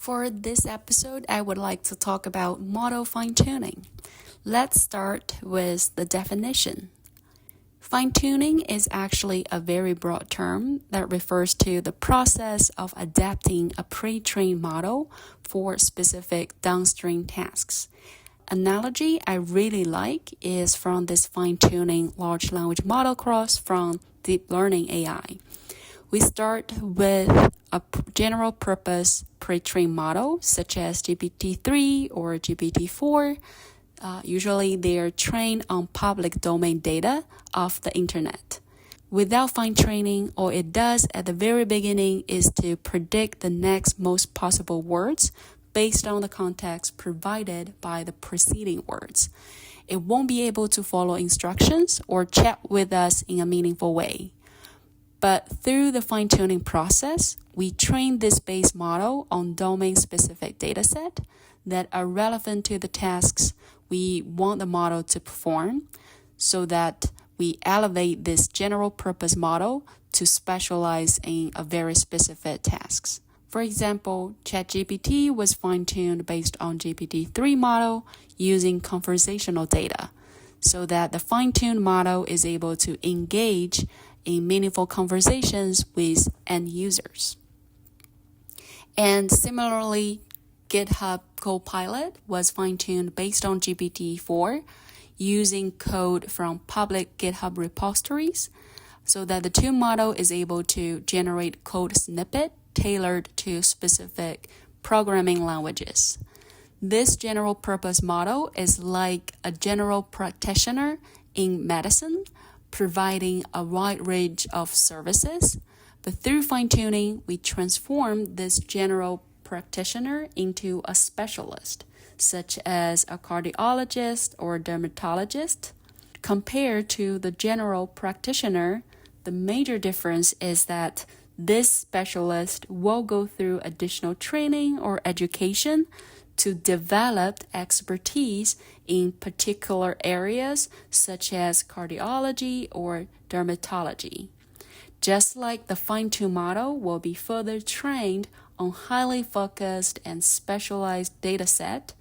For this episode, I would like to talk about model fine-tuning. Let's start with the definition. Fine-tuning is actually a very broad term that refers to the process of adapting a pre-trained model for specific downstream tasks. Analogy I really like is from this fine-tuning large language model course from deep learning AI. We start with a general purpose pre-trained model such as GPT-3 or GPT-4. Usually they are trained on public domain data of the internet. Without fine-tuning, all it does at the very beginning is to predict the next most possible words based on the context provided by the preceding words. It won't be able to follow instructions or chat with us in a meaningful way. But through the fine-tuning process, we train this base model on domain-specific dataset that are relevant to the tasks we want the model to perform, so that we elevate this general-purpose model to specialize in a very specific tasks. For example, ChatGPT was fine-tuned based on GPT-3 model using conversational data, so that the fine-tuned model is able to engage in meaningful conversations with end users. And similarly, GitHub Copilot was fine-tuned based on GPT-4 using code from public GitHub repositories, so that the two model is able to generate code snippet tailored to specific programming languages. This general purpose model is like a general practitioner in medicine, providing a wide range of services. But through fine-tuning, we transform this general practitioner into a specialist, such as a cardiologist or dermatologist. Compared to the general practitioner, the major difference is that this specialist will go through additional training or education to develop expertise in particular areas such as cardiology or dermatology. Just like the fine-tuned model will be further trained on highly focused and specialized dataset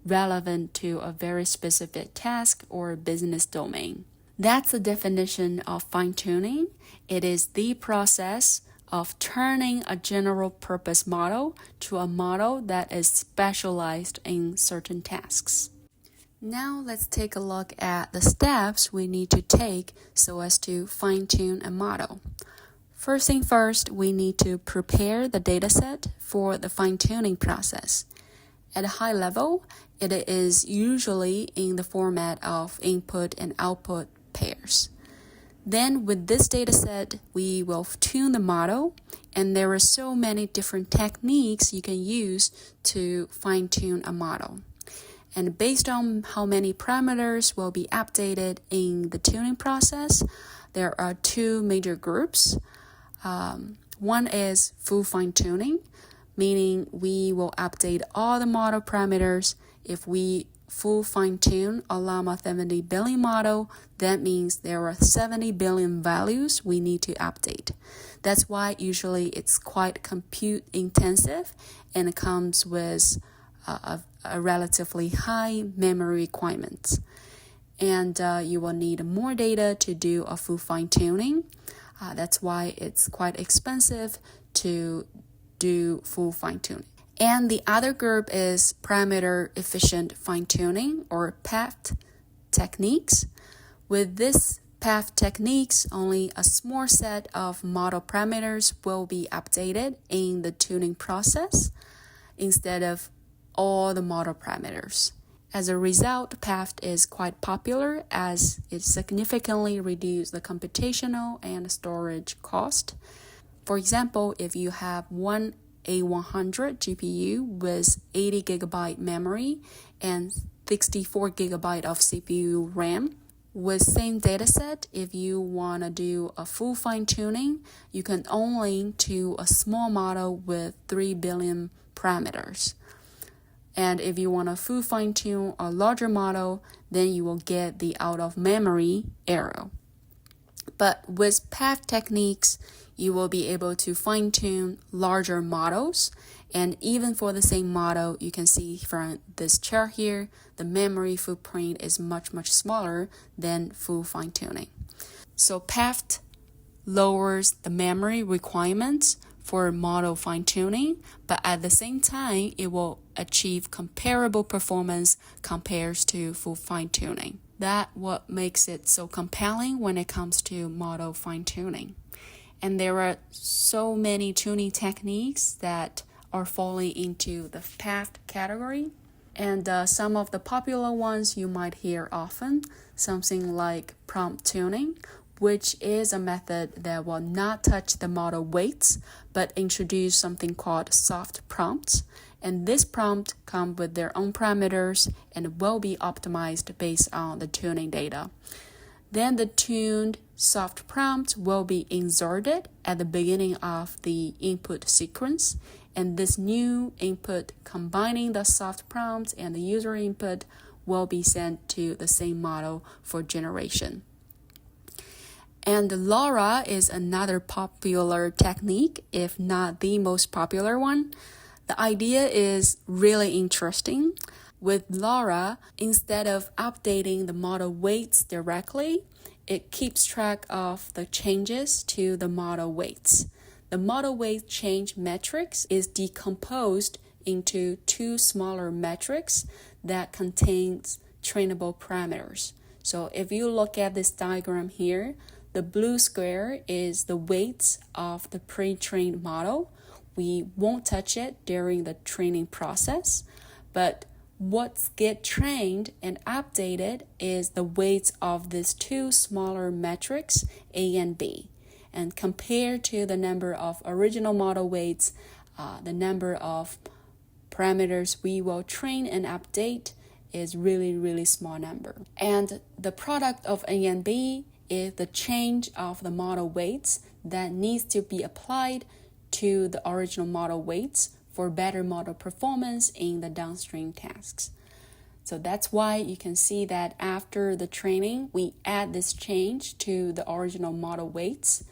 relevant to a very specific task or business domain. That's the definition of fine-tuning. It is the process of turning a general purpose model to a model that is specialized in certain tasks. Now let's take a look at the steps we need to take so as to fine-tune a model. First thing first, we need to prepare the dataset for the fine-tuning process. At a high level, it is usually in the format of input and output pairs. Then with this dataset, we will tune the model, and there are so many different techniques you can use to fine-tune a model. And based on how many parameters will be updated in the tuning process, there are two major groups. One is full fine-tuning, meaning we will update all the model parameters. If we full fine-tune a Llama 70 billion model, that means there are 70 billion values we need to update. That's why usually it's quite compute intensive and it comes with a relatively high memory requirements. And you will need more data to do a full fine-tuning. That's why it's quite expensive to do full fine-tuning. And the other group is parameter efficient fine-tuning or PEFT techniques. With this PEFT techniques, only a small set of model parameters will be updated in the tuning process instead of all the model parameters. As a result, PEFT is quite popular as it significantly reduces the computational and storage cost. For example, if you have one A100 GPU with 80 GB memory and 64 GB of CPU RAM, with same dataset, if you want to do a full fine-tuning, you can only tune a small model with 3 billion parameters. And if you want to full fine-tune a larger model, then you will get the out-of-memory error. But with PEFT techniques, you will be able to fine-tune larger models And even for the same model, you can see from this chart here, the memory footprint is much, much smaller than full fine-tuning. So PEFT lowers the memory requirements for model fine-tuning, but at the same time, it will achieve comparable performance compared to full fine-tuning. That's what makes it so compelling when it comes to model fine-tuning. And there are so many tuning techniques that are falling into the PEFT category. And some of the popular ones you might hear often, something like prompt tuning, which is a method that will not touch the model weights, but introduce something called soft prompts. And this prompt comes with their own parameters and will be optimized based on the tuning data. Then the tuned soft prompt will be inserted at the beginning of the input sequence, and this new input combining the soft prompt and the user input will be sent to the same model for generation. And LoRA is another popular technique, if not the most popular one. The idea is really interesting. With LoRA, instead of updating the model weights directly, it keeps track of the changes to the model weights. The model weight change matrix is decomposed into two smaller metrics that contains trainable parameters. So if you look at this diagram here, the blue square is the weights of the pre-trained model. We won't touch it during the training process, but what gets trained and updated is the weights of these two smaller metrics, A and B. And compared to the number of original model weights, the number of parameters we will train and update is really, really small number. And the product of A and B is the change of the model weights that needs to be applied to the original model weights for better model performance in the downstream tasks. So that's why you can see that after the training, we add this change to the original model weights.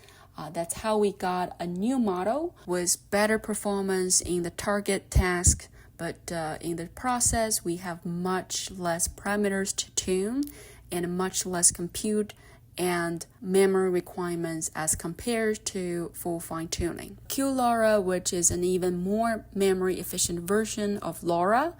That's how we got a new model with better performance in the target task, but in the process, we have much less parameters to tune and much less compute and memory requirements as compared to full fine-tuning. QLoRA, which is an even more memory efficient version of LoRA,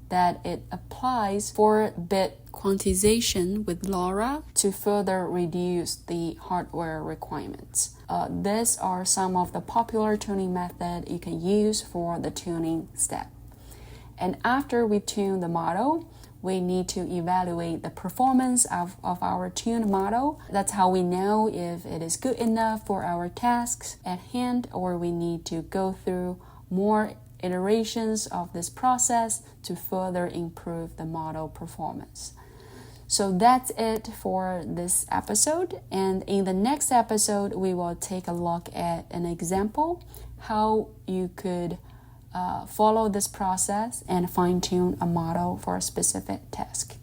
that it applies 4-bit quantization with LoRA to further reduce the hardware requirements. These are some of the popular tuning methods you can use for the tuning step. And after we tune the model, we need to evaluate the performance of our tuned model. That's how we know if it is good enough for our tasks at hand, or we need to go through more iterations of this process to further improve the model performance. So that's it for this episode. And in the next episode, we will take a look at an example, how you could follow this process and fine-tune a model for a specific task.